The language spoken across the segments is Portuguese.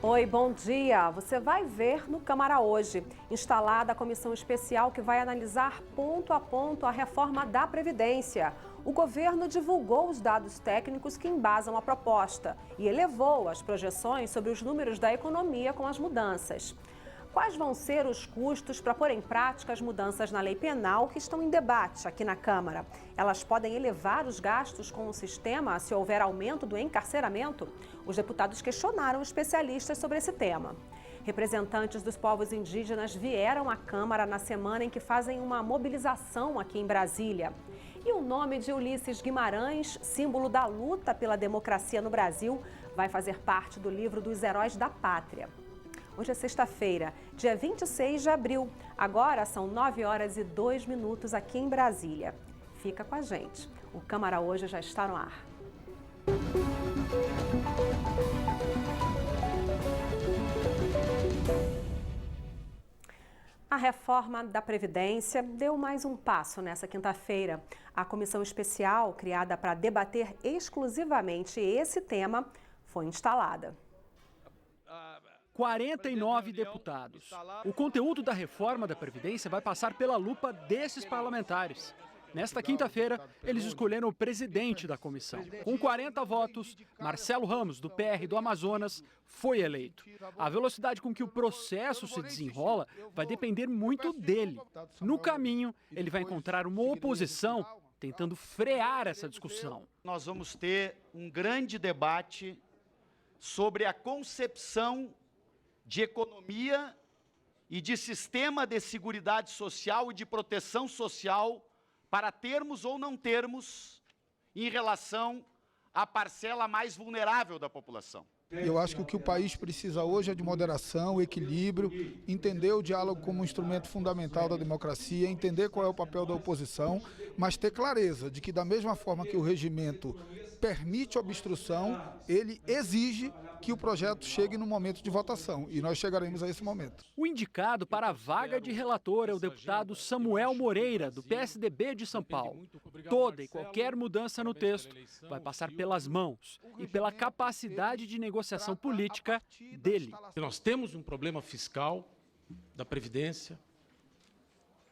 Oi, bom dia. Você vai ver no Câmara hoje, instalada a comissão especial que vai analisar ponto a ponto a reforma da Previdência. O governo divulgou os dados técnicos que embasam a proposta e elevou as projeções sobre os números da economia com as mudanças. Quais vão ser os custos para pôr em prática as mudanças na lei penal que estão em debate aqui na Câmara? Elas podem elevar os gastos com o sistema se houver aumento do encarceramento? Os deputados questionaram especialistas sobre esse tema. Representantes dos povos indígenas vieram à Câmara na semana em que fazem uma mobilização aqui em Brasília. E o nome de Ulisses Guimarães, símbolo da luta pela democracia no Brasil, vai fazer parte do livro dos Heróis da Pátria. Hoje é sexta-feira, dia 26 de abril. Agora são 9h02 aqui em Brasília. Fica com a gente. O Câmara hoje já está no ar. A reforma da Previdência deu mais um passo nessa quinta-feira. A comissão especial, criada para debater exclusivamente esse tema, foi instalada. 49 deputados. O conteúdo da reforma da Previdência vai passar pela lupa desses parlamentares. Nesta quinta-feira, eles escolheram o presidente da comissão. Com 40 votos, Marcelo Ramos, do PR do Amazonas, foi eleito. A velocidade com que o processo se desenrola vai depender muito dele. No caminho, ele vai encontrar uma oposição tentando frear essa discussão. Nós vamos ter um grande debate sobre a concepção de economia e de sistema de seguridade social e de proteção social para termos ou não termos em relação à parcela mais vulnerável da população. Eu acho que o que o país precisa hoje é de moderação, equilíbrio, entender o diálogo como um instrumento fundamental da democracia, entender qual é o papel da oposição, mas ter clareza de que da mesma forma que o regimento permite obstrução, ele exige que o projeto chegue no momento de votação, e nós chegaremos a esse momento. O indicado para a vaga de relator é o deputado Samuel Moreira, do PSDB de São Paulo. Toda e qualquer mudança no texto vai passar pelas mãos e pela capacidade de negociação política dele. Nós temos um problema fiscal da Previdência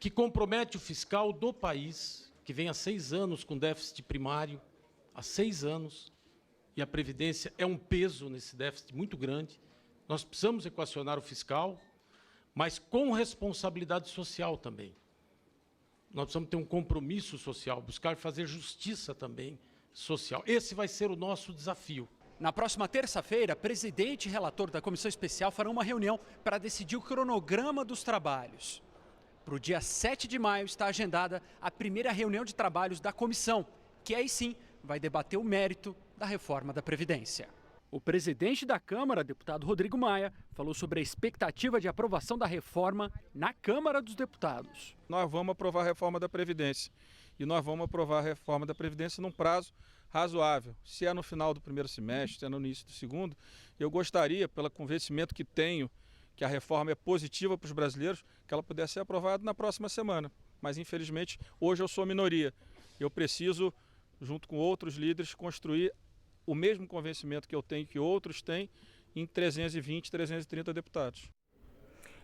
que compromete o fiscal do país, que vem há 6 anos com déficit primário, há 6 anos, e a Previdência é um peso nesse déficit muito grande. Nós precisamos equacionar o fiscal, mas com responsabilidade social também. Nós precisamos ter um compromisso social, buscar fazer justiça também social. Esse vai ser o nosso desafio. Na próxima terça-feira, presidente e relator da comissão especial farão uma reunião para decidir o cronograma dos trabalhos. Para o dia 7 de maio está agendada a primeira reunião de trabalhos da comissão, que aí sim vai debater o mérito da reforma da Previdência. O presidente da Câmara, deputado Rodrigo Maia, falou sobre a expectativa de aprovação da reforma na Câmara dos Deputados. Nós vamos aprovar a reforma da Previdência e nós vamos aprovar a reforma da Previdência num prazo razoável. Se é no final do primeiro semestre, se é no início do segundo, eu gostaria, pelo convencimento que tenho, que a reforma é positiva para os brasileiros, que ela pudesse ser aprovada na próxima semana. Mas, infelizmente, hoje eu sou minoria. Eu preciso, junto com outros líderes, construir o mesmo convencimento que eu tenho, que outros têm, em 320, 330 deputados.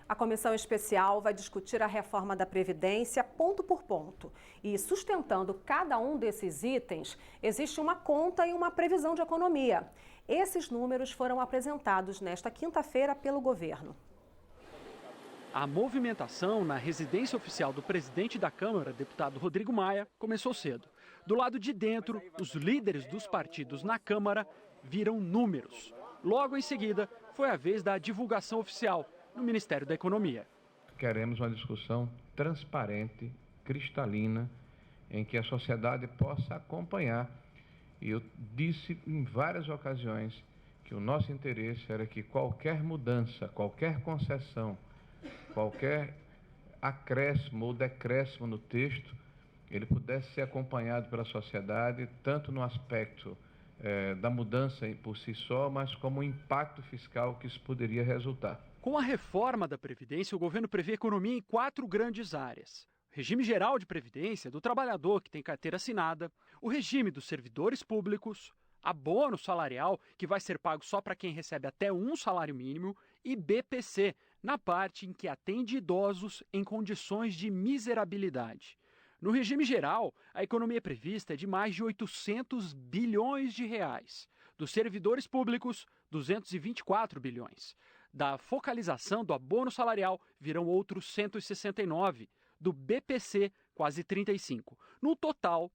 A comissão especial vai discutir a reforma da Previdência ponto por ponto. E sustentando cada um desses itens, existe uma conta e uma previsão de economia. Esses números foram apresentados nesta quinta-feira pelo governo. A movimentação na residência oficial do presidente da Câmara, deputado Rodrigo Maia, começou cedo. Do lado de dentro, os líderes dos partidos na Câmara viram números. Logo em seguida, foi a vez da divulgação oficial no Ministério da Economia. Queremos uma discussão transparente, cristalina, em que a sociedade possa acompanhar. E eu disse em várias ocasiões que o nosso interesse era que qualquer mudança, qualquer concessão, qualquer acréscimo ou decréscimo no texto, ele pudesse ser acompanhado pela sociedade, tanto no aspecto da mudança por si só, mas como o impacto fiscal que isso poderia resultar. Com a reforma da Previdência, o governo prevê economia em 4 grandes áreas. O regime geral de previdência do trabalhador que tem carteira assinada, o regime dos servidores públicos, abono salarial, que vai ser pago só para quem recebe até um salário mínimo, e BPC, na parte em que atende idosos em condições de miserabilidade. No regime geral, a economia prevista é de mais de 800 bilhões de reais. Dos servidores públicos, 224 bilhões. Da focalização do abono salarial, virão outros 169. Do BPC, quase 35. No total,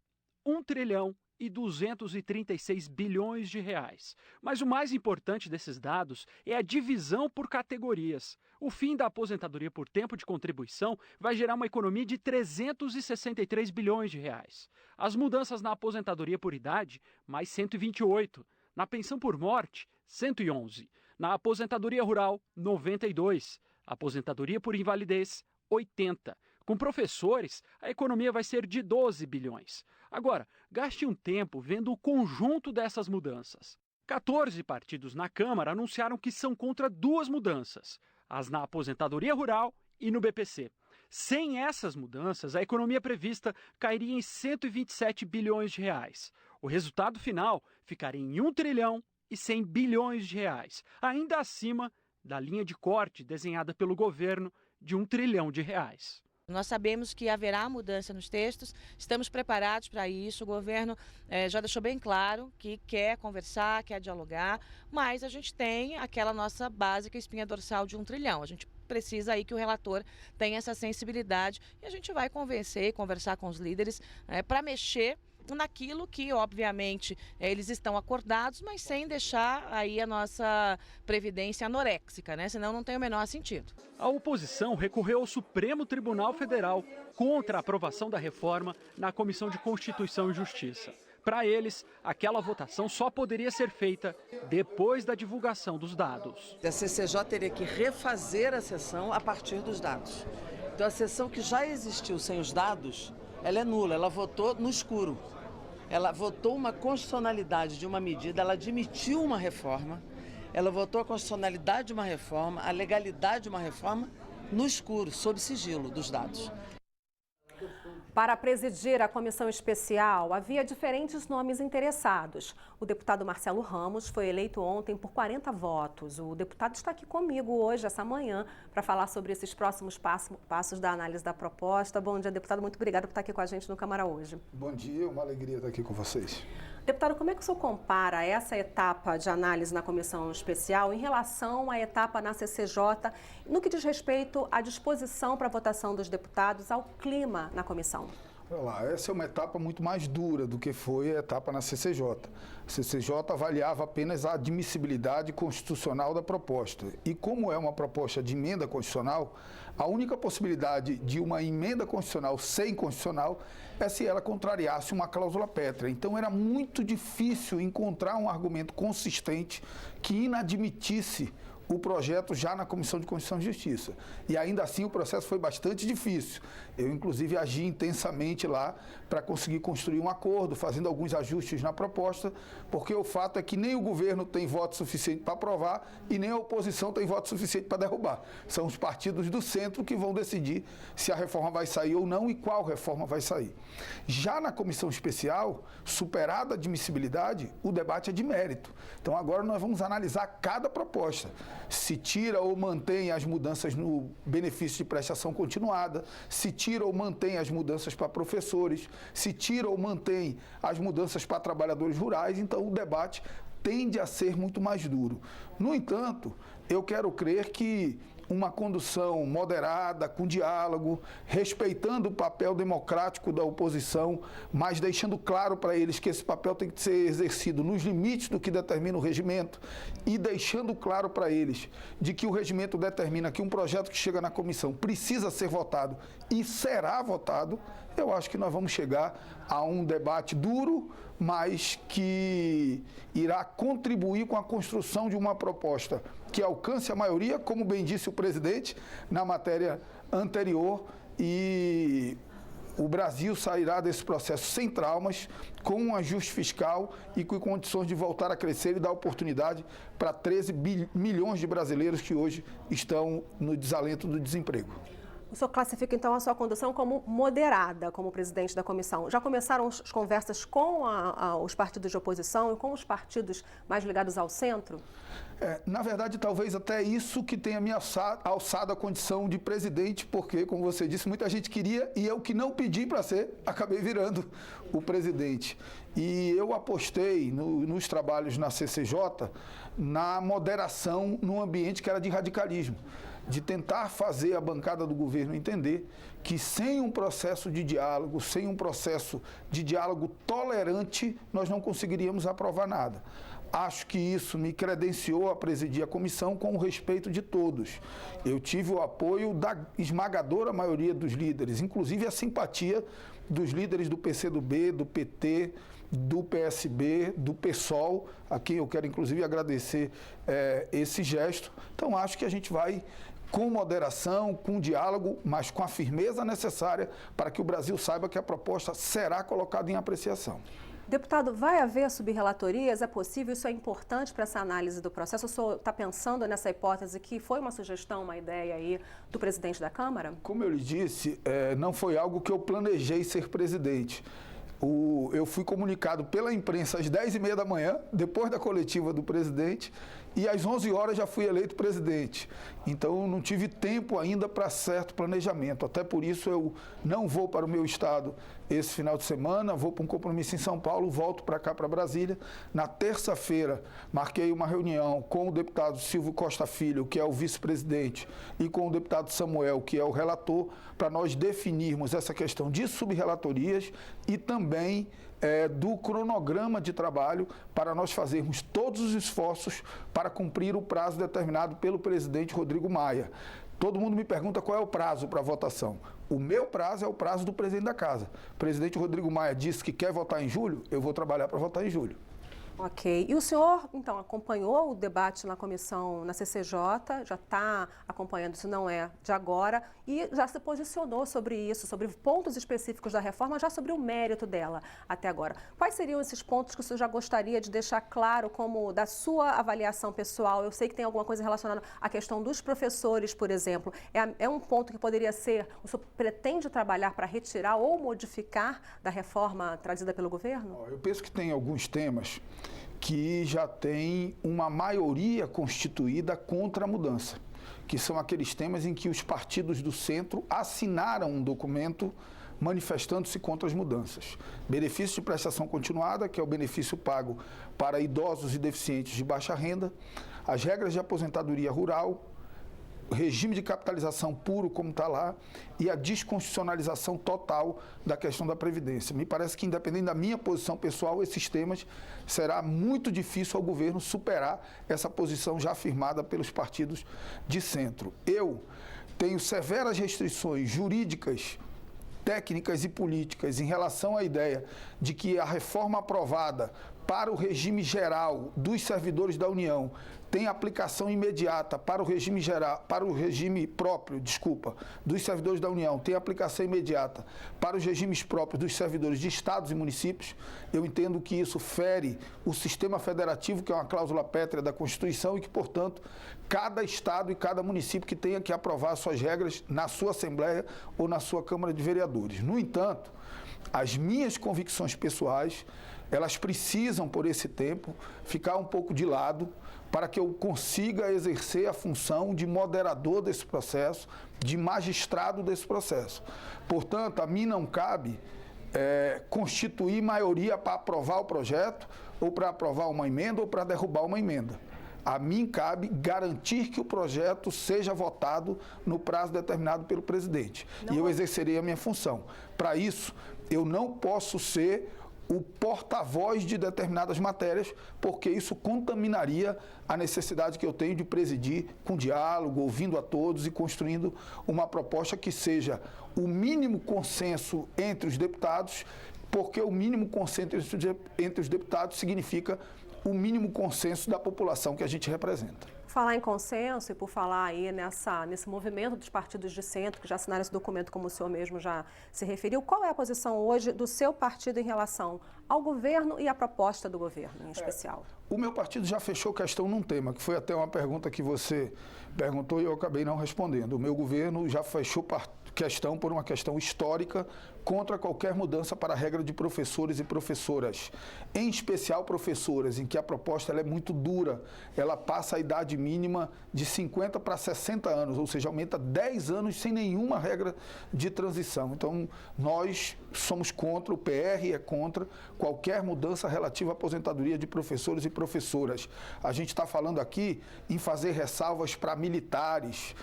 1 trilhão e 236 bilhões de reais. Mas o mais importante desses dados é a divisão por categorias. O fim da aposentadoria por tempo de contribuição vai gerar uma economia de 363 bilhões de reais. As mudanças na aposentadoria por idade, mais 128. Na pensão por morte, 111. Na aposentadoria rural, 92. Aposentadoria por invalidez, 80. Com professores, a economia vai ser de 12 bilhões. Agora, gaste um tempo vendo o conjunto dessas mudanças. 14 partidos na Câmara anunciaram que são contra 2 mudanças, as na aposentadoria rural e no BPC. Sem essas mudanças, a economia prevista cairia em 127 bilhões de reais. O resultado final ficaria em 1 trilhão e 100 bilhões de reais, ainda acima da linha de corte desenhada pelo governo de 1 trilhão de reais. Nós sabemos que haverá mudança nos textos, estamos preparados para isso, o governo já deixou bem claro que quer conversar, quer dialogar, mas a gente tem aquela nossa básica espinha dorsal de 1 trilhão. A gente precisa aí que o relator tenha essa sensibilidade e a gente vai convencer e conversar com os líderes para mexer naquilo que, obviamente, eles estão acordados, mas sem deixar aí a nossa previdência anoréxica, né? Senão não tem o menor sentido. A oposição recorreu ao Supremo Tribunal Federal contra a aprovação da reforma na Comissão de Constituição e Justiça. Para eles, aquela votação só poderia ser feita depois da divulgação dos dados. A CCJ teria que refazer a sessão a partir dos dados. Então, a sessão que já existiu sem os dados, ela é nula, ela votou no escuro. Ela votou uma constitucionalidade de uma medida, ela admitiu uma reforma, ela votou a constitucionalidade de uma reforma, a legalidade de uma reforma no escuro, sob sigilo dos dados. Para presidir a comissão especial, havia diferentes nomes interessados. O deputado Marcelo Ramos foi eleito ontem por 40 votos. O deputado está aqui comigo hoje, essa manhã, para falar sobre esses próximos passos da análise da proposta. Bom dia, deputado. Muito obrigada por estar aqui com a gente no Câmara hoje. Bom dia, uma alegria estar aqui com vocês. Deputado, como é que o senhor compara essa etapa de análise na comissão especial em relação à etapa na CCJ, no que diz respeito à disposição para a votação dos deputados, ao clima na comissão? Olha lá, essa é uma etapa muito mais dura do que foi a etapa na CCJ. A CCJ avaliava apenas a admissibilidade constitucional da proposta. E como é uma proposta de emenda constitucional, a única possibilidade de uma emenda constitucional sem constitucional é se ela contrariasse uma cláusula pétrea. Então era muito difícil encontrar um argumento consistente que inadmitisse o projeto já na Comissão de Constituição e Justiça. E ainda assim o processo foi bastante difícil. Eu, inclusive, agi intensamente lá para conseguir construir um acordo, fazendo alguns ajustes na proposta, porque o fato é que nem o governo tem voto suficiente para aprovar e nem a oposição tem voto suficiente para derrubar. São os partidos do centro que vão decidir se a reforma vai sair ou não e qual reforma vai sair. Já na comissão especial, superada a admissibilidade, o debate é de mérito. Então agora nós vamos analisar cada proposta. Se tira ou mantém as mudanças no benefício de prestação continuada, se tira ou mantém as mudanças para professores, se tira ou mantém as mudanças para trabalhadores rurais, então o debate tende a ser muito mais duro. No entanto, eu quero crer que uma condução moderada, com diálogo, respeitando o papel democrático da oposição, mas deixando claro para eles que esse papel tem que ser exercido nos limites do que determina o regimento e deixando claro para eles de que o regimento determina que um projeto que chega na comissão precisa ser votado e será votado, eu acho que nós vamos chegar a um debate duro, mas que irá contribuir com a construção de uma proposta que alcance a maioria, como bem disse o presidente na matéria anterior, e o Brasil sairá desse processo sem traumas, com um ajuste fiscal e com condições de voltar a crescer e dar oportunidade para 13 milhões de brasileiros que hoje estão no desalento do desemprego. O O senhor classifica, então, a sua condução como moderada, como presidente da comissão. Já começaram as conversas com os partidos de oposição e com os partidos mais ligados ao centro? Na verdade, talvez até isso que tenha me alçado a condição de presidente, porque, como você disse, muita gente queria e eu que não pedi para ser, acabei virando o presidente. E eu apostei nos trabalhos na CCJ, na moderação num ambiente que era de radicalismo, de tentar fazer a bancada do governo entender que sem um processo de diálogo, sem um processo de diálogo tolerante, nós não conseguiríamos aprovar nada. Acho que isso me credenciou a presidir a comissão com o respeito de todos. Eu tive o apoio da esmagadora maioria dos líderes, inclusive a simpatia dos líderes do PCdoB, do PT, do PSB, do PSOL, a quem eu quero inclusive agradecer esse gesto. Então acho que a gente vai com moderação, com diálogo, mas com a firmeza necessária para que o Brasil saiba que a proposta será colocada em apreciação. Deputado, vai haver subrelatorias? É possível? Isso é importante para essa análise do processo? O senhor está pensando nessa hipótese que foi uma sugestão, uma ideia aí do presidente da Câmara? Como eu lhe disse, não foi algo que eu planejei ser presidente. Eu fui comunicado pela imprensa às 10h30 da manhã, depois da coletiva do presidente, e às 11 horas já fui eleito presidente. Então, não tive tempo ainda para certo planejamento. Até por isso, eu não vou para o meu estado esse final de semana, vou para um compromisso em São Paulo, volto para cá, para Brasília. Na terça-feira, marquei uma reunião com o deputado Silvio Costa Filho, que é o vice-presidente, e com o deputado Samuel, que é o relator, para nós definirmos essa questão de subrelatorias e também do cronograma de trabalho para nós fazermos todos os esforços para cumprir o prazo determinado pelo presidente Rodrigo Maia. Todo mundo me pergunta qual é o prazo para a votação. O meu prazo é o prazo do presidente da casa. O presidente Rodrigo Maia disse que quer votar em julho, eu vou trabalhar para votar em julho. Ok. E o senhor, então, acompanhou o debate na comissão, na CCJ, já está acompanhando, isso não é de agora, e já se posicionou sobre isso, sobre pontos específicos da reforma, já sobre o mérito dela até agora. Quais seriam esses pontos que o senhor já gostaria de deixar claro como da sua avaliação pessoal? Eu sei que tem alguma coisa relacionada à questão dos professores, por exemplo. É um ponto que poderia ser, o senhor pretende trabalhar para retirar ou modificar da reforma trazida pelo governo? Eu penso que tem alguns temas que já tem uma maioria constituída contra a mudança, que são aqueles temas em que os partidos do centro assinaram um documento manifestando-se contra as mudanças. Benefício de prestação continuada, que é o benefício pago para idosos e deficientes de baixa renda, as regras de aposentadoria rural, regime de capitalização puro, como está lá, e a desconstitucionalização total da questão da Previdência. Me parece que, independente da minha posição pessoal, esses temas será muito difícil ao governo superar essa posição já afirmada pelos partidos de centro. Eu tenho severas restrições jurídicas, técnicas e políticas em relação à ideia de que a reforma aprovada para o regime geral dos servidores da União tem aplicação imediata para o regime geral, para o regime próprio, dos servidores da União, tem aplicação imediata para os regimes próprios dos servidores de estados e municípios. Eu entendo que isso fere o sistema federativo, que é uma cláusula pétrea da Constituição e que, portanto, cada estado e cada município que tenha que aprovar suas regras na sua Assembleia ou na sua Câmara de Vereadores. No entanto, as minhas convicções pessoais, elas precisam, por esse tempo, ficar um pouco de lado para que eu consiga exercer a função de moderador desse processo, de magistrado desse processo. Portanto, a mim não cabe constituir maioria para aprovar o projeto, ou para aprovar uma emenda, ou para derrubar uma emenda. A mim cabe garantir que o projeto seja votado no prazo determinado pelo presidente. E eu exercerei a minha função. Para isso, eu não posso ser o porta-voz de determinadas matérias, porque isso contaminaria a necessidade que eu tenho de presidir com diálogo, ouvindo a todos e construindo uma proposta que seja o mínimo consenso entre os deputados, porque o mínimo consenso entre os deputados significa o mínimo consenso da população que a gente representa. falar em consenso e por falar aí nesse movimento dos partidos de centro, que já assinaram esse documento, como o senhor mesmo já se referiu, qual é a posição hoje do seu partido em relação ao governo e à proposta do governo, em especial? O meu partido já fechou questão num tema, que foi até uma pergunta que você perguntou e eu acabei não respondendo. O meu governo já fechou questão por uma questão histórica contra qualquer mudança para a regra de professores e professoras, em especial professoras, em que a proposta ela é muito dura, ela passa a idade mínima de 50 para 60 anos, ou seja, aumenta 10 anos sem nenhuma regra de transição. Então, nós somos contra, o PR é contra qualquer mudança relativa à aposentadoria de professores e professoras. A gente está falando aqui em fazer ressalvas para militares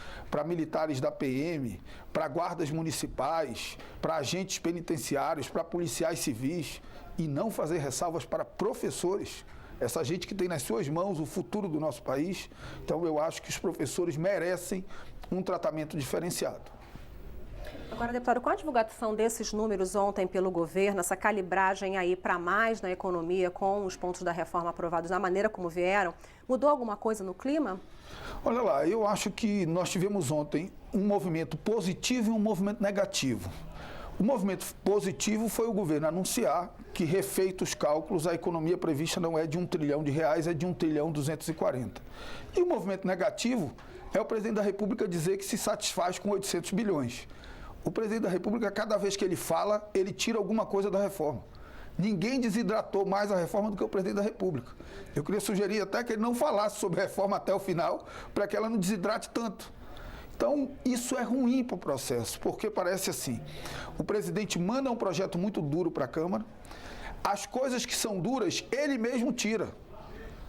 da PM, para guardas municipais, para agentes penitenciários, para policiais civis, e não fazer ressalvas para professores, essa gente que tem nas suas mãos o futuro do nosso país. Então eu acho que os professores merecem um tratamento diferenciado. Agora, deputado, com a divulgação desses números ontem pelo governo, essa calibragem aí para mais na economia com os pontos da reforma aprovados da maneira como vieram, mudou alguma coisa no clima? Olha lá, eu acho que nós tivemos ontem um movimento positivo e um movimento negativo. O movimento positivo foi o governo anunciar que, refeitos os cálculos, a economia prevista não é de R$1 trilhão, é de 1.240 trilhão. E o movimento negativo é o presidente da República dizer que se satisfaz com 800 bilhões. O presidente da República, cada vez que ele fala, ele tira alguma coisa da reforma. Ninguém desidratou mais a reforma do que o presidente da República. Eu queria sugerir até que ele não falasse sobre a reforma até o final, para que ela não desidrate tanto. Então, isso é ruim para o processo, porque parece assim, o presidente manda um projeto muito duro para a Câmara, as coisas que são duras, ele mesmo tira.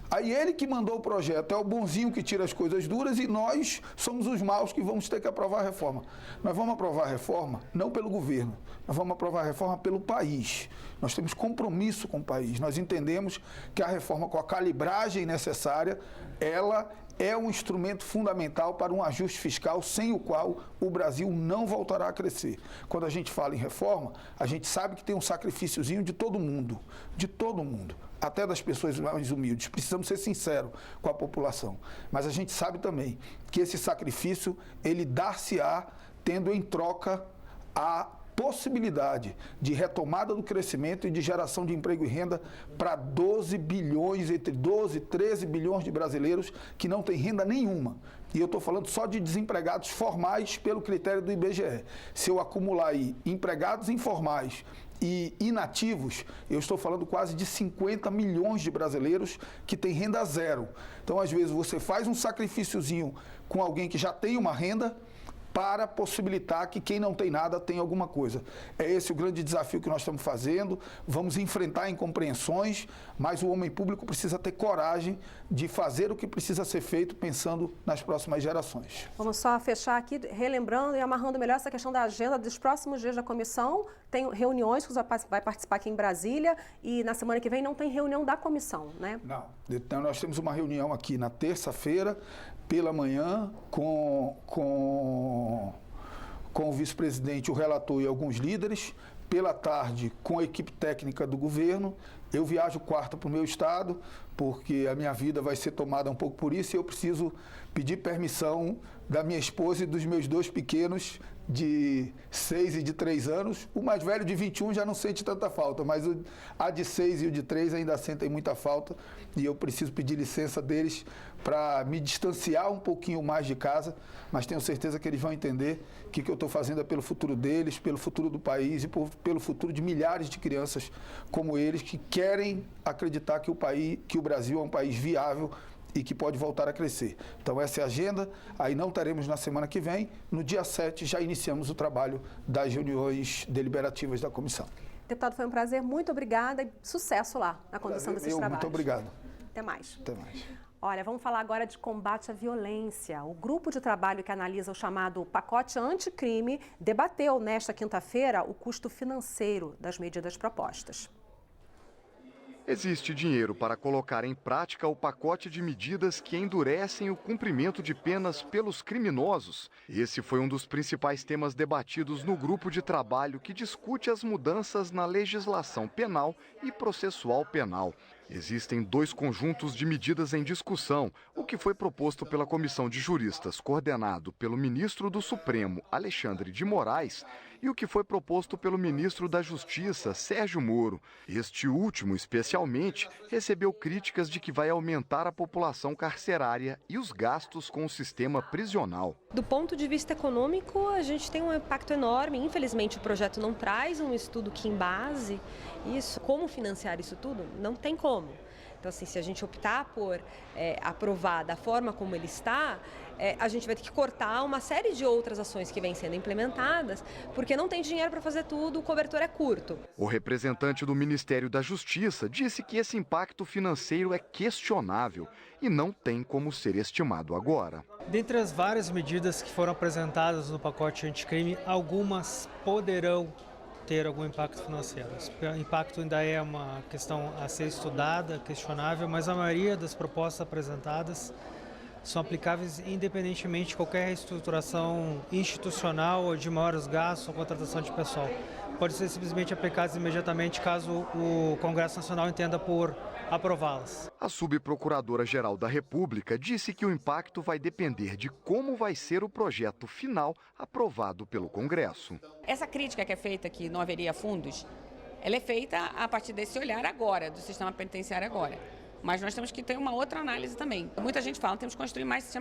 Aí ele que mandou o projeto é o bonzinho que tira as coisas duras e nós somos os maus que vamos ter que aprovar a reforma. Nós vamos aprovar a reforma não pelo governo, nós vamos aprovar a reforma pelo país. Nós temos compromisso com o país. Nós entendemos que a reforma, com a calibragem necessária, ela é um instrumento fundamental para um ajuste fiscal sem o qual o Brasil não voltará a crescer. Quando a gente fala em reforma, a gente sabe que tem um sacrifíciozinho de todo mundo, até das pessoas mais humildes. Precisamos ser sinceros com a população. Mas a gente sabe também que esse sacrifício, ele dar-se-á tendo em troca a possibilidade de retomada do crescimento e de geração de emprego e renda para 12 bilhões, entre 12 e 13 bilhões de brasileiros que não têm renda nenhuma. E eu estou falando só de desempregados formais pelo critério do IBGE. Se eu acumular aí empregados informais e inativos, eu estou falando quase de 50 milhões de brasileiros que têm renda zero. Então, às vezes, você faz um sacrifíciozinho com alguém que já tem uma renda para possibilitar que quem não tem nada tenha alguma coisa. É esse o grande desafio que nós estamos fazendo. Vamos enfrentar incompreensões, mas o homem público precisa ter coragem de fazer o que precisa ser feito pensando nas próximas gerações. Vamos só fechar aqui, relembrando e amarrando melhor essa questão da agenda dos próximos dias da comissão. Tem reuniões que você vai participar aqui em Brasília e na semana que vem não tem reunião da comissão, né? Não. Então, nós temos uma reunião aqui na terça-feira, pela manhã, com o vice-presidente, o relator e alguns líderes. Pela tarde, com a equipe técnica do governo. Eu viajo quarta para o meu estado, porque a minha vida vai ser tomada um pouco por isso e eu preciso pedir permissão da minha esposa e dos meus dois pequenos de 6 e de 3 anos. O mais velho de 21 já não sente tanta falta, mas a de 6 e o de 3 ainda sentem muita falta e eu preciso pedir licença deles para me distanciar um pouquinho mais de casa, mas tenho certeza que eles vão entender que o que eu estou fazendo é pelo futuro deles, pelo futuro do país e pelo futuro de milhares de crianças como eles que querem acreditar que o Brasil é um país viável e que pode voltar a crescer. Então essa é a agenda, aí não teremos na semana que vem, no dia 7 já iniciamos o trabalho das reuniões deliberativas da comissão. Deputado, foi um prazer, muito obrigada e sucesso lá na condução desses trabalhos. Muito obrigado. Até mais. Até mais. Olha, vamos falar agora de combate à violência. O grupo de trabalho que analisa o chamado pacote anticrime debateu nesta quinta-feira o custo financeiro das medidas propostas. Existe dinheiro para colocar em prática o pacote de medidas que endurecem o cumprimento de penas pelos criminosos. Esse foi um dos principais temas debatidos no grupo de trabalho que discute as mudanças na legislação penal e processual penal. Existem 2 conjuntos de medidas em discussão, o que foi proposto pela comissão de juristas coordenado pelo ministro do Supremo, Alexandre de Moraes, e o que foi proposto pelo ministro da Justiça, Sérgio Moro. Este último, especialmente, recebeu críticas de que vai aumentar a população carcerária e os gastos com o sistema prisional. Do ponto de vista econômico, a gente tem um impacto enorme. Infelizmente, o projeto não traz um estudo que embase isso. Como financiar isso tudo? Não tem como. Então, assim, se a gente optar por aprovar da forma como ele está, a gente vai ter que cortar uma série de outras ações que vêm sendo implementadas, porque não tem dinheiro para fazer tudo, o cobertor é curto. O representante do Ministério da Justiça disse que esse impacto financeiro é questionável e não tem como ser estimado agora. Dentre as várias medidas que foram apresentadas no pacote anticrime, algumas poderão ter algum impacto financeiro. O impacto ainda é uma questão a ser estudada, questionável, mas a maioria das propostas apresentadas são aplicáveis independentemente de qualquer reestruturação institucional ou de maiores gastos ou contratação de pessoal. Pode ser simplesmente aplicadas imediatamente caso o Congresso Nacional entenda por aprová-las. A subprocuradora-geral da República disse que o impacto vai depender de como vai ser o projeto final aprovado pelo Congresso. Essa crítica que é feita que não haveria fundos, ela é feita a partir desse olhar agora, do sistema penitenciário agora. Mas nós temos que ter uma outra análise também. Muita gente fala que temos que construir mais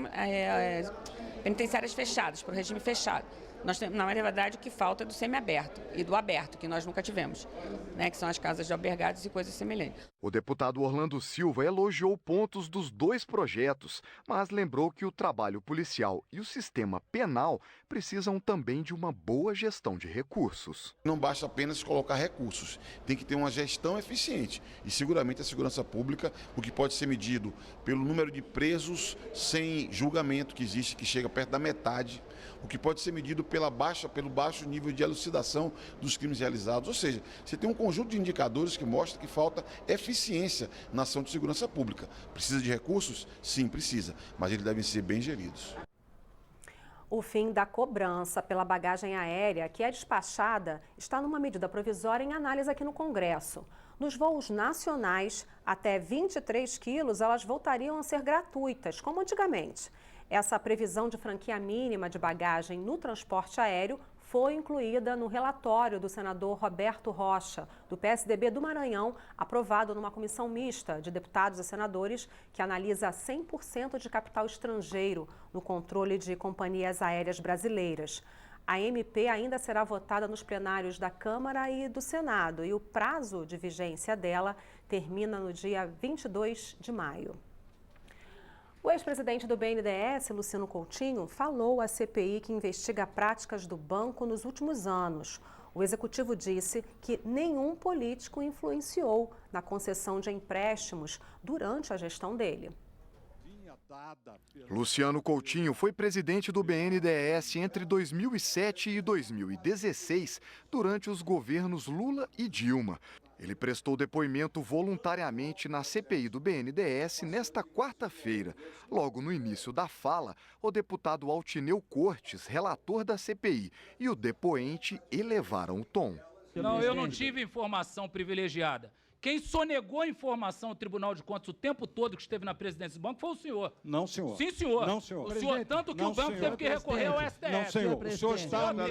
penitenciárias fechadas, para o regime fechado. Nós temos, na verdade, o que falta é do semiaberto e do aberto, que nós nunca tivemos, né, que são as casas de albergados e coisas semelhantes. O deputado Orlando Silva elogiou pontos dos 2 projetos, mas lembrou que o trabalho policial e o sistema penal precisam também de uma boa gestão de recursos. Não basta apenas colocar recursos, tem que ter uma gestão eficiente. E seguramente a segurança pública, o que pode ser medido pelo número de presos sem julgamento que existe, que chega perto da metade, o que pode ser medido pelo baixo nível de elucidação dos crimes realizados. Ou seja, você tem um conjunto de indicadores que mostra que falta eficiência na ação de segurança pública. Precisa de recursos? Sim, precisa, mas eles devem ser bem geridos. O fim da cobrança pela bagagem aérea que é despachada está numa medida provisória em análise aqui no Congresso. Nos voos nacionais, até 23 quilos, elas voltariam a ser gratuitas, como antigamente. Essa previsão de franquia mínima de bagagem no transporte aéreo foi incluída no relatório do senador Roberto Rocha, do PSDB do Maranhão, aprovado numa comissão mista de deputados e senadores que analisa 100% de capital estrangeiro no controle de companhias aéreas brasileiras. A MP ainda será votada nos plenários da Câmara e do Senado e o prazo de vigência dela termina no dia 22 de maio. O ex-presidente do BNDES, Luciano Coutinho, falou à CPI que investiga práticas do banco nos últimos anos. O executivo disse que nenhum político influenciou na concessão de empréstimos durante a gestão dele. Luciano Coutinho foi presidente do BNDES entre 2007 e 2016, durante os governos Lula e Dilma. Ele prestou depoimento voluntariamente na CPI do BNDES nesta quarta-feira. Logo no início da fala, o deputado Altineu Cortes, relator da CPI, e o depoente elevaram o tom. Não, eu não tive informação privilegiada. Quem sonegou a informação ao Tribunal de Contas o tempo todo que esteve na presidência do banco foi o senhor. Não, senhor. Sim, senhor. Não, senhor. O senhor, tanto que o banco teve que recorrer ao STF. Não, senhor. O senhor está... Não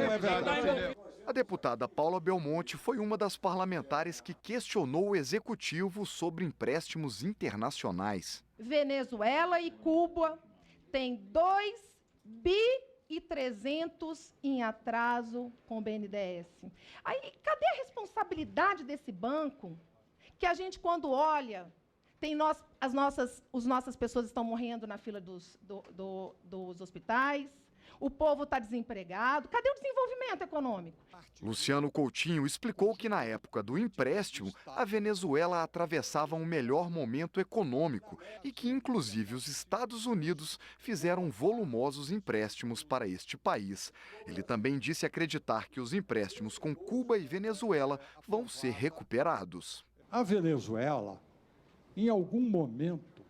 é verdade. A deputada Paula Belmonte foi uma das parlamentares que questionou o executivo sobre empréstimos internacionais. Venezuela e Cuba têm 2,3 bi em atraso com o BNDES. Aí, cadê a responsabilidade desse banco? Que a gente, quando olha, as nossas pessoas estão morrendo na fila dos hospitais, o povo está desempregado. Cadê o desenvolvimento econômico? Luciano Coutinho explicou que na época do empréstimo, a Venezuela atravessava um melhor momento econômico e que, inclusive, os Estados Unidos fizeram volumosos empréstimos para este país. Ele também disse acreditar que os empréstimos com Cuba e Venezuela vão ser recuperados. A Venezuela, em algum momento,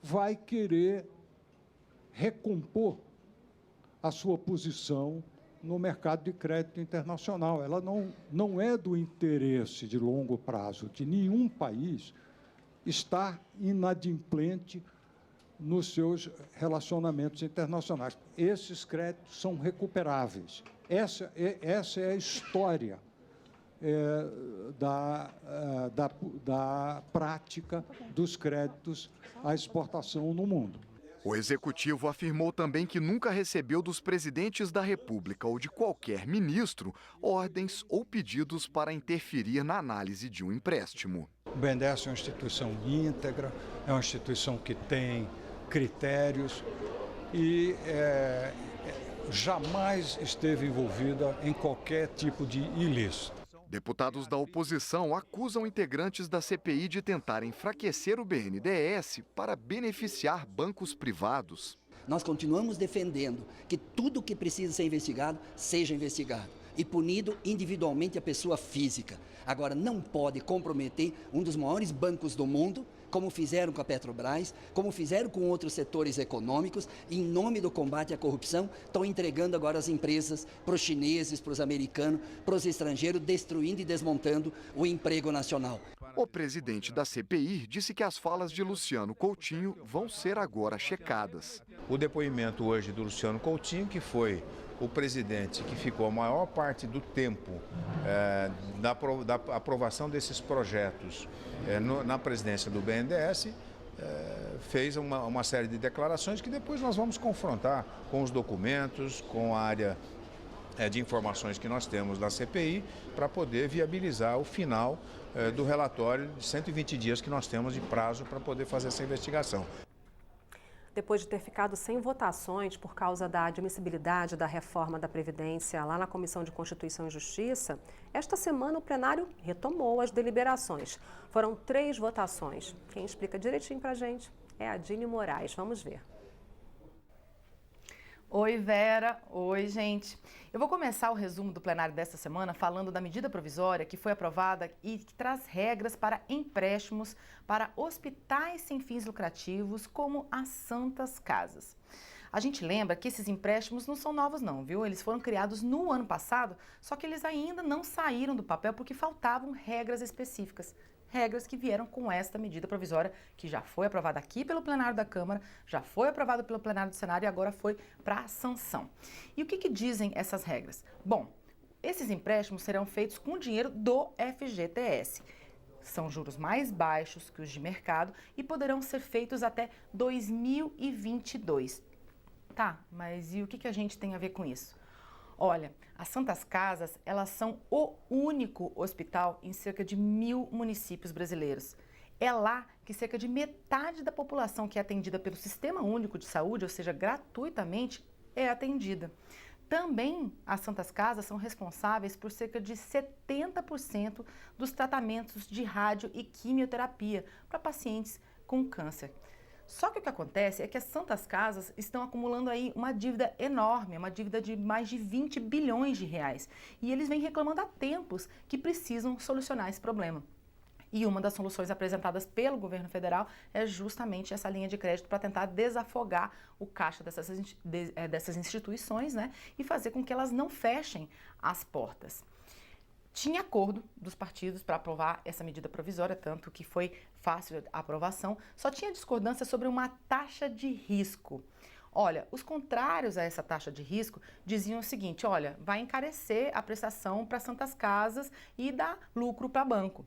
vai querer recompor a sua posição no mercado de crédito internacional. Ela não é do interesse de longo prazo de nenhum país estar inadimplente nos seus relacionamentos internacionais. Esses créditos são recuperáveis. Essa é a história da prática dos créditos à exportação no mundo. O executivo afirmou também que nunca recebeu dos presidentes da República ou de qualquer ministro ordens ou pedidos para interferir na análise de um empréstimo. O BNDES é uma instituição íntegra, é uma instituição que tem critérios e jamais esteve envolvida em qualquer tipo de ilícito. Deputados da oposição acusam integrantes da CPI de tentar enfraquecer o BNDES para beneficiar bancos privados. Nós continuamos defendendo que tudo que precisa ser investigado, seja investigado e punido individualmente a pessoa física. Agora, não pode comprometer um dos maiores bancos do mundo, como fizeram com a Petrobras, como fizeram com outros setores econômicos, em nome do combate à corrupção, estão entregando agora as empresas para os chineses, para os americanos, para os estrangeiros, destruindo e desmontando o emprego nacional. O presidente da CPI disse que as falas de Luciano Coutinho vão ser agora checadas. O depoimento hoje do Luciano Coutinho, que foi o presidente que ficou a maior parte do tempo da aprovação desses projetos na presidência do BNDES, fez uma série de declarações que depois nós vamos confrontar com os documentos, com a área de informações que nós temos da CPI, para poder viabilizar o final do relatório de 120 dias que nós temos de prazo para poder fazer essa investigação. Depois de ter ficado sem votações por causa da admissibilidade da reforma da Previdência lá na Comissão de Constituição e Justiça, esta semana o plenário retomou as deliberações. Foram 3 votações. Quem explica direitinho para a gente é a Dini Moraes. Vamos ver. Oi, Vera. Oi, gente. Eu vou começar o resumo do plenário desta semana falando da medida provisória que foi aprovada e que traz regras para empréstimos para hospitais sem fins lucrativos, como as Santas Casas. A gente lembra que esses empréstimos não são novos não, viu? Eles foram criados no ano passado, só que eles ainda não saíram do papel porque faltavam regras específicas. Regras que vieram com esta medida provisória, que já foi aprovada aqui pelo plenário da Câmara, já foi aprovada pelo plenário do Senado e agora foi para a sanção. E o que dizem essas regras? Bom, esses empréstimos serão feitos com dinheiro do FGTS. São juros mais baixos que os de mercado e poderão ser feitos até 2022. Tá, mas e o que a gente tem a ver com isso? Olha, as Santas Casas, elas são o único hospital em cerca de 1.000 municípios brasileiros. É lá que cerca de metade da população que é atendida pelo Sistema Único de Saúde, ou seja, gratuitamente, é atendida. Também as Santas Casas são responsáveis por cerca de 70% dos tratamentos de rádio e quimioterapia para pacientes com câncer. Só que o que acontece é que as Santas Casas estão acumulando aí uma dívida enorme, uma dívida de mais de 20 bilhões de reais. E eles vêm reclamando há tempos que precisam solucionar esse problema. E uma das soluções apresentadas pelo governo federal é justamente essa linha de crédito para tentar desafogar o caixa dessas instituições, né? E fazer com que elas não fechem as portas. Tinha acordo dos partidos para aprovar essa medida provisória, tanto que foi fácil a aprovação, só tinha discordância sobre uma taxa de risco. Olha, os contrários a essa taxa de risco diziam o seguinte, olha, vai encarecer a prestação para Santas Casas e dar lucro para banco.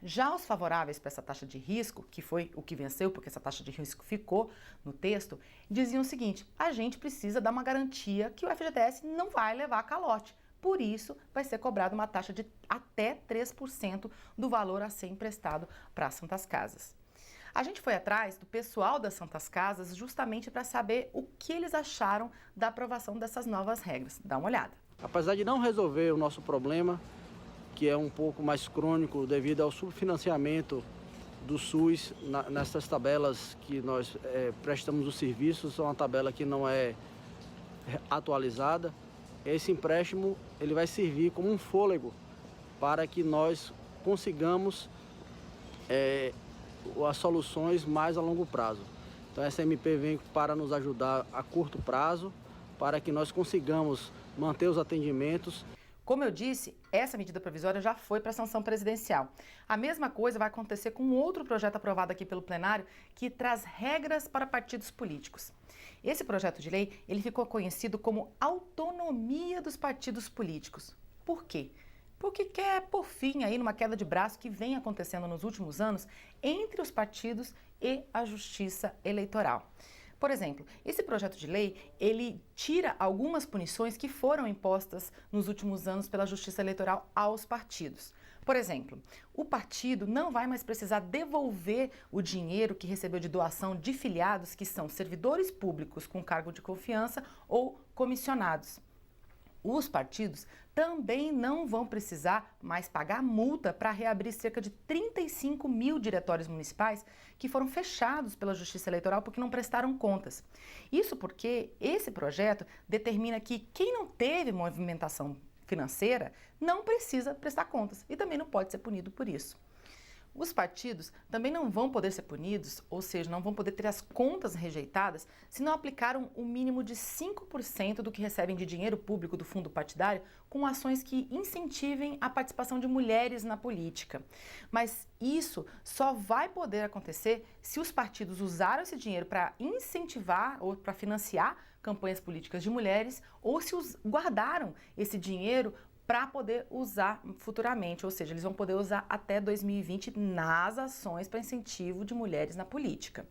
Já os favoráveis para essa taxa de risco, que foi o que venceu, porque essa taxa de risco ficou no texto, diziam o seguinte, a gente precisa dar uma garantia que o FGTS não vai levar calote. Por isso, vai ser cobrada uma taxa de até 3% do valor a ser emprestado para as Santas Casas. A gente foi atrás do pessoal das Santas Casas justamente para saber o que eles acharam da aprovação dessas novas regras. Dá uma olhada. Apesar de não resolver o nosso problema, que é um pouco mais crônico devido ao subfinanciamento do SUS nessas tabelas que nós prestamos os serviços, é uma tabela que não é atualizada. Esse empréstimo ele vai servir como um fôlego para que nós consigamos as soluções mais a longo prazo. Então essa MP vem para nos ajudar a curto prazo, para que nós consigamos manter os atendimentos. Como eu disse, essa medida provisória já foi para a sanção presidencial. A mesma coisa vai acontecer com outro projeto aprovado aqui pelo plenário que traz regras para partidos políticos. Esse projeto de lei, ele ficou conhecido como autonomia dos partidos políticos. Por quê? Porque quer pôr fim aí numa queda de braço que vem acontecendo nos últimos anos entre os partidos e a Justiça Eleitoral. Por exemplo, esse projeto de lei, ele tira algumas punições que foram impostas nos últimos anos pela Justiça Eleitoral aos partidos. Por exemplo, o partido não vai mais precisar devolver o dinheiro que recebeu de doação de filiados que são servidores públicos com cargo de confiança ou comissionados. Os partidos também não vão precisar mais pagar multa para reabrir cerca de 35 mil diretórios municipais que foram fechados pela Justiça Eleitoral porque não prestaram contas. Isso porque esse projeto determina que quem não teve movimentação financeira não precisa prestar contas e também não pode ser punido por isso. Os partidos também não vão poder ser punidos, ou seja, não vão poder ter as contas rejeitadas se não aplicaram o mínimo de 5% do que recebem de dinheiro público do fundo partidário com ações que incentivem a participação de mulheres na política. Mas isso só vai poder acontecer se os partidos usaram esse dinheiro para incentivar ou para financiar campanhas políticas de mulheres ou se guardaram esse dinheiro para poder usar futuramente, ou seja, eles vão poder usar até 2020 nas ações para incentivo de mulheres na política.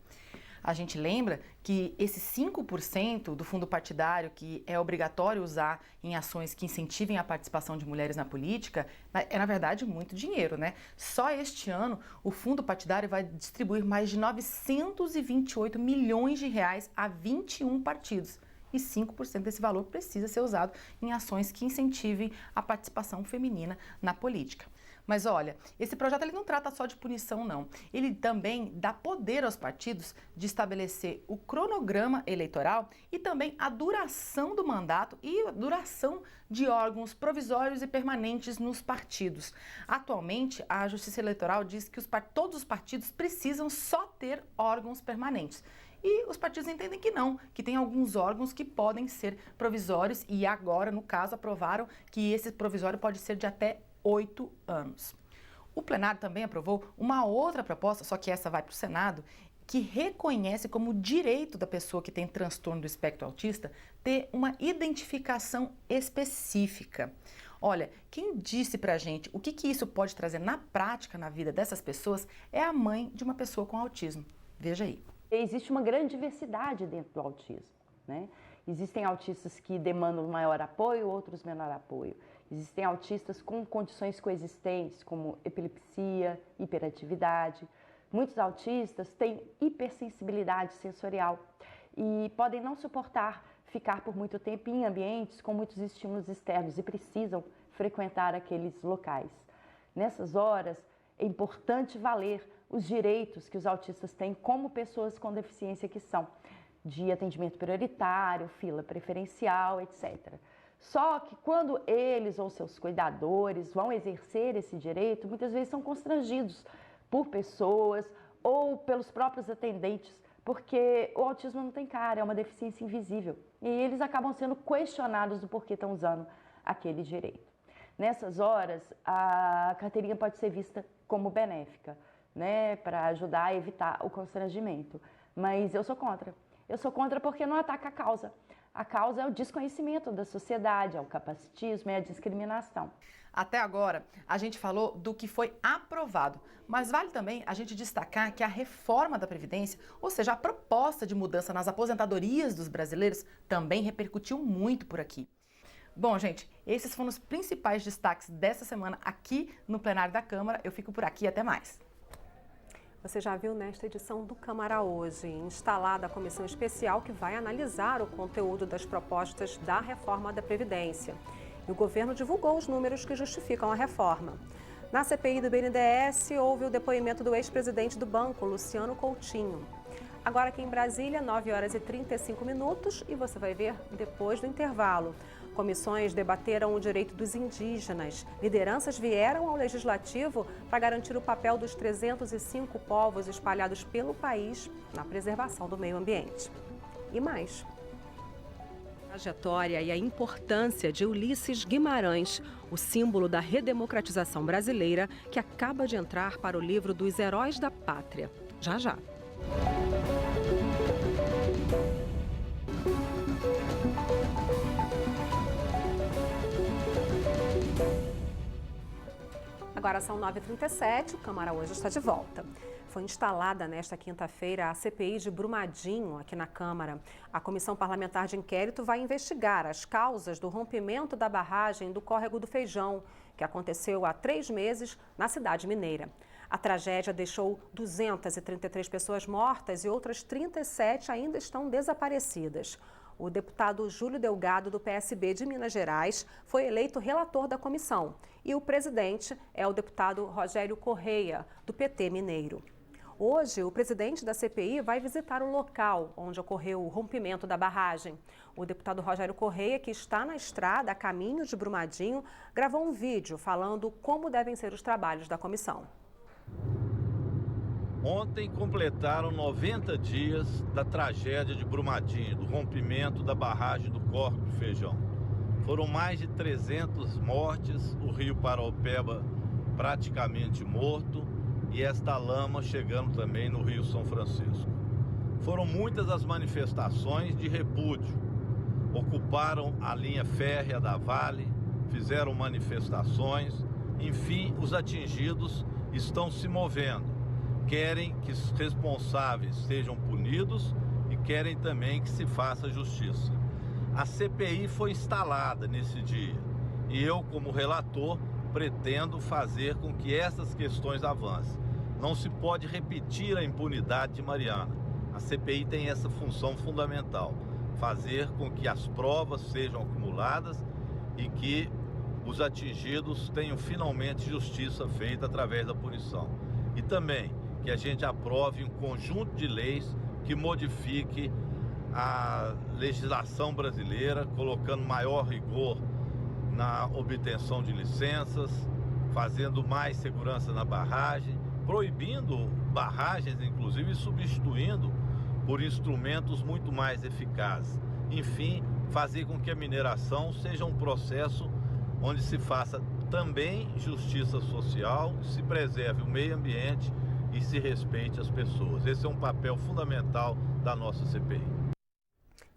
A gente lembra que esse 5% do fundo partidário que é obrigatório usar em ações que incentivem a participação de mulheres na política é, na verdade, muito dinheiro, né? Só este ano, o fundo partidário vai distribuir mais de 928 milhões de reais a 21 partidos. E 5% desse valor precisa ser usado em ações que incentivem a participação feminina na política. Mas olha, esse projeto ele não trata só de punição, não. Ele também dá poder aos partidos de estabelecer o cronograma eleitoral e também a duração do mandato e a duração de órgãos provisórios e permanentes nos partidos. Atualmente, a Justiça Eleitoral diz que todos os partidos precisam só ter órgãos permanentes. E os partidos entendem que não, que tem alguns órgãos que podem ser provisórios e agora, no caso, aprovaram que esse provisório pode ser de até 8 anos. O plenário também aprovou uma outra proposta, só que essa vai para o Senado, que reconhece como direito da pessoa que tem transtorno do espectro autista ter uma identificação específica. Olha, quem disse pra gente o que isso pode trazer na prática na vida dessas pessoas é a mãe de uma pessoa com autismo. Veja aí. Existe uma grande diversidade dentro do autismo, né? Existem autistas que demandam maior apoio, outros menor apoio. Existem autistas com condições coexistentes, como epilepsia, hiperatividade. Muitos autistas têm hipersensibilidade sensorial e podem não suportar ficar por muito tempo em ambientes com muitos estímulos externos e precisam frequentar aqueles locais. Nessas horas, é importante valer os direitos que os autistas têm como pessoas com deficiência que são, de atendimento prioritário, fila preferencial, etc. Só que quando eles ou seus cuidadores vão exercer esse direito, muitas vezes são constrangidos por pessoas ou pelos próprios atendentes, porque o autismo não tem cara, é uma deficiência invisível. E eles acabam sendo questionados do porquê estão usando aquele direito. Nessas horas, a carteirinha pode ser vista como benéfica, né, para ajudar a evitar o constrangimento. Mas eu sou contra. Eu sou contra porque não ataca a causa. A causa é o desconhecimento da sociedade, é o capacitismo, é a discriminação. Até agora, a gente falou do que foi aprovado, mas vale também a gente destacar que a reforma da Previdência, ou seja, a proposta de mudança nas aposentadorias dos brasileiros, também repercutiu muito por aqui. Bom, gente, esses foram os principais destaques dessa semana aqui no plenário da Câmara. Eu fico por aqui, até mais. Você já viu nesta edição do Câmara Hoje, instalada a comissão especial que vai analisar o conteúdo das propostas da reforma da Previdência. E o governo divulgou os números que justificam a reforma. Na CPI do BNDES, houve o depoimento do ex-presidente do banco, Luciano Coutinho. Agora aqui em Brasília, 9h35 e você vai ver depois do intervalo. Comissões debateram o direito dos indígenas. Lideranças vieram ao Legislativo para garantir o papel dos 305 povos espalhados pelo país na preservação do meio ambiente. E mais. Trajetória e a importância de Ulisses Guimarães, o símbolo da redemocratização brasileira, que acaba de entrar para o livro dos Heróis da Pátria. Já, já. Agora são 9h37, o Câmara hoje está de volta. Foi instalada nesta quinta-feira a CPI de Brumadinho aqui na Câmara. A Comissão Parlamentar de Inquérito vai investigar as causas do rompimento da barragem do Córrego do Feijão, que aconteceu há 3 meses na cidade mineira. A tragédia deixou 233 pessoas mortas e outras 37 ainda estão desaparecidas. O deputado Júlio Delgado, do PSB de Minas Gerais, foi eleito relator da comissão. E o presidente é o deputado Rogério Correia, do PT mineiro. Hoje, o presidente da CPI vai visitar o local onde ocorreu o rompimento da barragem. O deputado Rogério Correia, que está na estrada a caminho de Brumadinho, gravou um vídeo falando como devem ser os trabalhos da comissão. Ontem completaram 90 dias da tragédia de Brumadinho, do rompimento da barragem do Córrego do Feijão. Foram mais de 300 mortes, o rio Paraopeba praticamente morto e esta lama chegando também no rio São Francisco. Foram muitas as manifestações de repúdio. Ocuparam a linha férrea da Vale, fizeram manifestações, enfim, os atingidos estão se movendo. Querem que os responsáveis sejam punidos e querem também que se faça justiça. A CPI foi instalada nesse dia e eu, como relator, pretendo fazer com que essas questões avancem. Não se pode repetir a impunidade de Mariana. A CPI tem essa função fundamental, fazer com que as provas sejam acumuladas e que os atingidos tenham finalmente justiça feita através da punição. E também que a gente aprove um conjunto de leis que modifique a legislação brasileira, colocando maior rigor na obtenção de licenças, fazendo mais segurança na barragem, proibindo barragens, inclusive, e substituindo por instrumentos muito mais eficazes. Enfim, fazer com que a mineração seja um processo onde se faça também justiça social, se preserve o meio ambiente e se respeite as pessoas. Esse é um papel fundamental da nossa CPI.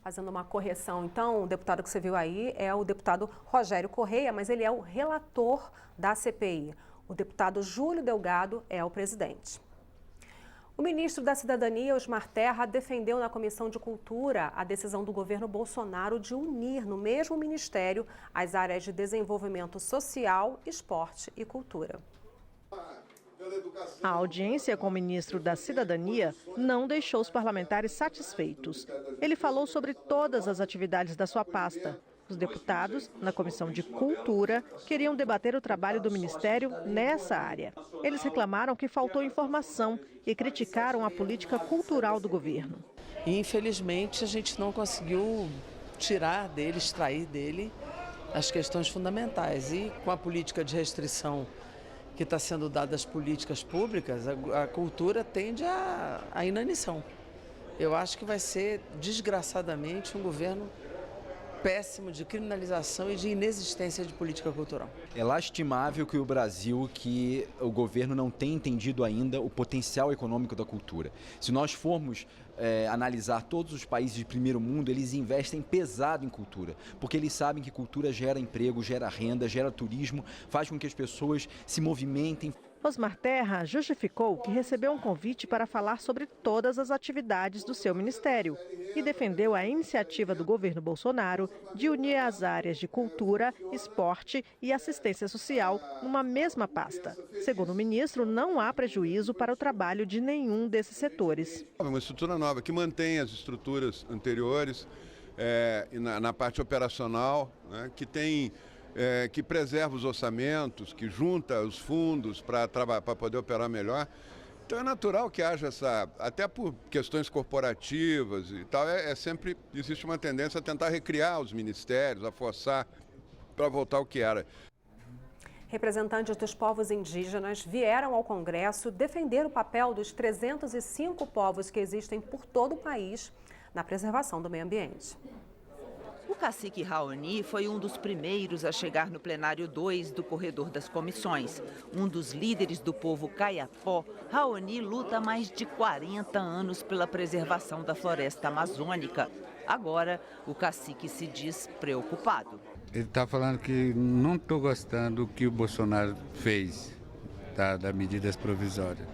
Fazendo uma correção, então, o deputado que você viu aí é o deputado Rogério Correia, mas ele é o relator da CPI. O deputado Júlio Delgado é o presidente. O ministro da Cidadania, Osmar Terra, defendeu na Comissão de Cultura a decisão do governo Bolsonaro de unir no mesmo ministério as áreas de desenvolvimento social, esporte e cultura. A audiência com o ministro da Cidadania não deixou os parlamentares satisfeitos. Ele falou sobre todas as atividades da sua pasta. Os deputados, na Comissão de Cultura, queriam debater o trabalho do Ministério nessa área. Eles reclamaram que faltou informação e criticaram a política cultural do governo. Infelizmente, a gente não conseguiu tirar dele, extrair dele as questões fundamentais. E com a política de restrição que está sendo dada às políticas públicas, a cultura tende à inanição. Eu acho que vai ser, desgraçadamente, um governo péssimo de criminalização e de inexistência de política cultural. É lastimável que o governo não tenha entendido ainda o potencial econômico da cultura. Se nós formos analisar todos os países de primeiro mundo, eles investem pesado em cultura, porque eles sabem que cultura gera emprego, gera renda, gera turismo, faz com que as pessoas se movimentem. Osmar Terra justificou que recebeu um convite para falar sobre todas as atividades do seu ministério e defendeu a iniciativa do governo Bolsonaro de unir as áreas de cultura, esporte e assistência social numa mesma pasta. Segundo o ministro, não há prejuízo para o trabalho de nenhum desses setores. Uma estrutura nova que mantém as estruturas anteriores na parte operacional, né, que preserva os orçamentos, que junta os fundos para poder operar melhor. Então é natural que haja até por questões corporativas e tal, sempre existe uma tendência a tentar recriar os ministérios, a forçar para voltar ao que era. Representantes dos povos indígenas vieram ao Congresso defender o papel dos 305 povos que existem por todo o país na preservação do meio ambiente. O cacique Raoni foi um dos primeiros a chegar no plenário 2 do Corredor das Comissões. Um dos líderes do povo Kayapó, Raoni luta há mais de 40 anos pela preservação da floresta amazônica. Agora, o cacique se diz preocupado. Ele está falando que não estou gostando do que o Bolsonaro fez, das medidas provisórias.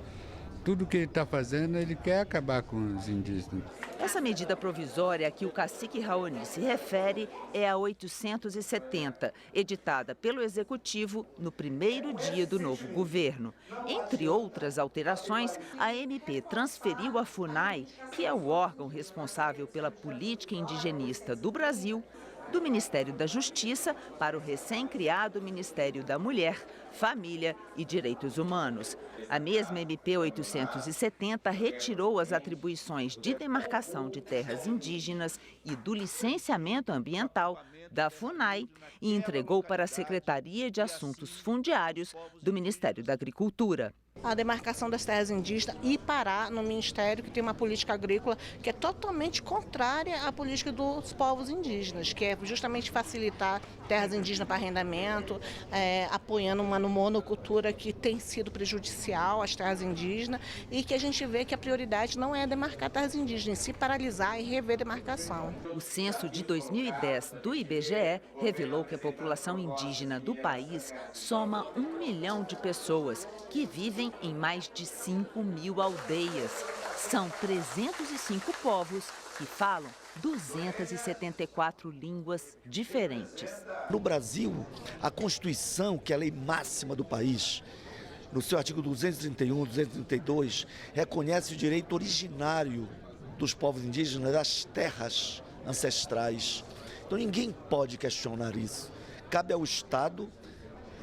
Tudo que ele está fazendo, ele quer acabar com os indígenas. Essa medida provisória a que o cacique Raoni se refere é a 870, editada pelo Executivo no primeiro dia do novo governo. Entre outras alterações, a MP transferiu a FUNAI, que é o órgão responsável pela política indigenista do Brasil, do Ministério da Justiça para o recém-criado Ministério da Mulher, Família e Direitos Humanos. A mesma MP 870 retirou as atribuições de demarcação de terras indígenas e do licenciamento ambiental da FUNAI e entregou para a Secretaria de Assuntos Fundiários do Ministério da Agricultura. A demarcação das terras indígenas e parar no Ministério que tem uma política agrícola que é totalmente contrária à política dos povos indígenas, que é justamente facilitar terras indígenas para arrendamento, apoiando uma monocultura que tem sido prejudicial às terras indígenas e que a gente vê que a prioridade não é demarcar terras indígenas, se paralisar e rever demarcação. O censo de 2010 do IBGE revelou que a população indígena do país soma 1 milhão de pessoas que vivem em mais de 5 mil aldeias. São 305 povos que falam 274 línguas diferentes. No Brasil, a Constituição, que é a lei máxima do país, no seu artigo 231, 232, reconhece o direito originário dos povos indígenas às terras ancestrais. Então ninguém pode questionar isso. Cabe ao Estado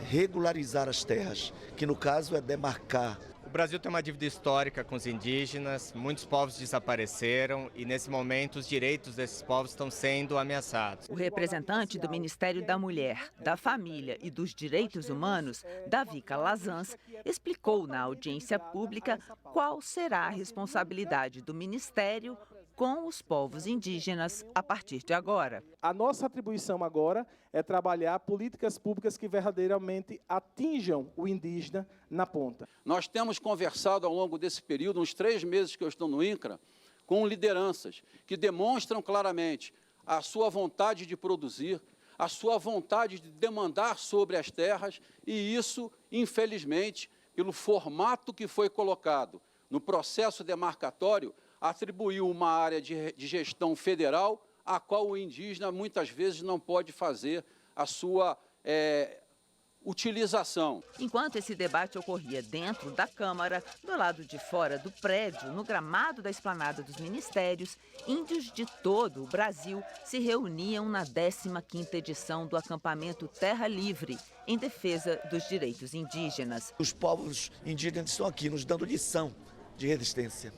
regularizar as terras, que no caso é demarcar. O Brasil tem uma dívida histórica com os indígenas, muitos povos desapareceram e nesse momento os direitos desses povos estão sendo ameaçados. O representante do Ministério da Mulher, da Família e dos Direitos Humanos, Davi Calazans, explicou na audiência pública qual será a responsabilidade do Ministério com os povos indígenas a partir de agora. A nossa atribuição agora é trabalhar políticas públicas que verdadeiramente atinjam o indígena na ponta. Nós temos conversado ao longo desse período, uns 3 meses que eu estou no INCRA, com lideranças que demonstram claramente a sua vontade de produzir, a sua vontade de demandar sobre as terras e isso, infelizmente, pelo formato que foi colocado no processo demarcatório, atribuiu uma área de gestão federal a qual o indígena muitas vezes não pode fazer a sua utilização. Enquanto esse debate ocorria dentro da Câmara, do lado de fora do prédio, no gramado da esplanada dos ministérios, índios de todo o Brasil se reuniam na 15ª edição do acampamento Terra Livre, em defesa dos direitos indígenas. Os povos indígenas estão aqui nos dando lição de resistência.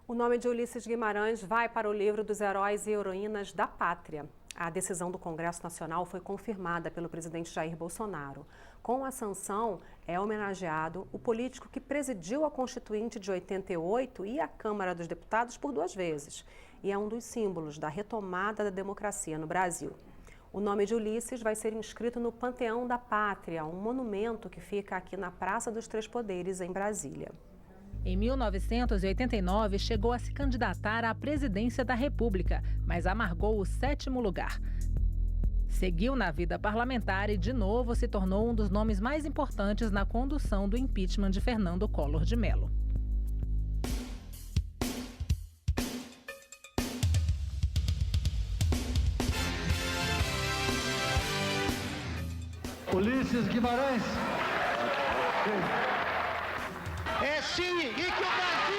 O nome de Ulisses Guimarães vai para o livro dos heróis e heroínas da pátria. A decisão do Congresso Nacional foi confirmada pelo presidente Jair Bolsonaro. Com a sanção, é homenageado o político que presidiu a Constituinte de 88 e a Câmara dos Deputados por 2 vezes. E é um dos símbolos da retomada da democracia no Brasil. O nome de Ulisses vai ser inscrito no Panteão da Pátria, um monumento que fica aqui na Praça dos Três Poderes, em Brasília. Em 1989, chegou a se candidatar à presidência da República, mas amargou o 7º lugar. Seguiu na vida parlamentar e, de novo, se tornou um dos nomes mais importantes na condução do impeachment de Fernando Collor de Mello. Ulisses Guimarães. É sim, e que o Brasil!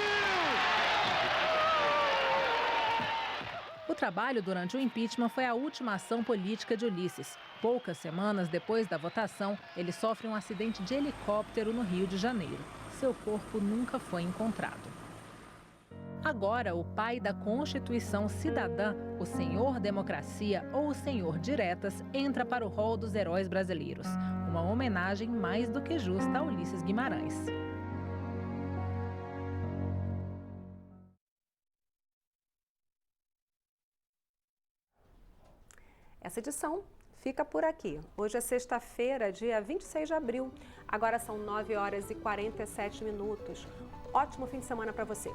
O trabalho durante o impeachment foi a última ação política de Ulisses. Poucas semanas depois da votação, ele sofre um acidente de helicóptero no Rio de Janeiro. Seu corpo nunca foi encontrado. Agora, o pai da Constituição Cidadã, o Senhor Democracia ou o Senhor Diretas, entra para o rol dos heróis brasileiros. Uma homenagem mais do que justa a Ulisses Guimarães. Essa edição fica por aqui. Hoje é sexta-feira, dia 26 de abril. Agora são 9 horas e 47 minutos. Ótimo fim de semana para você.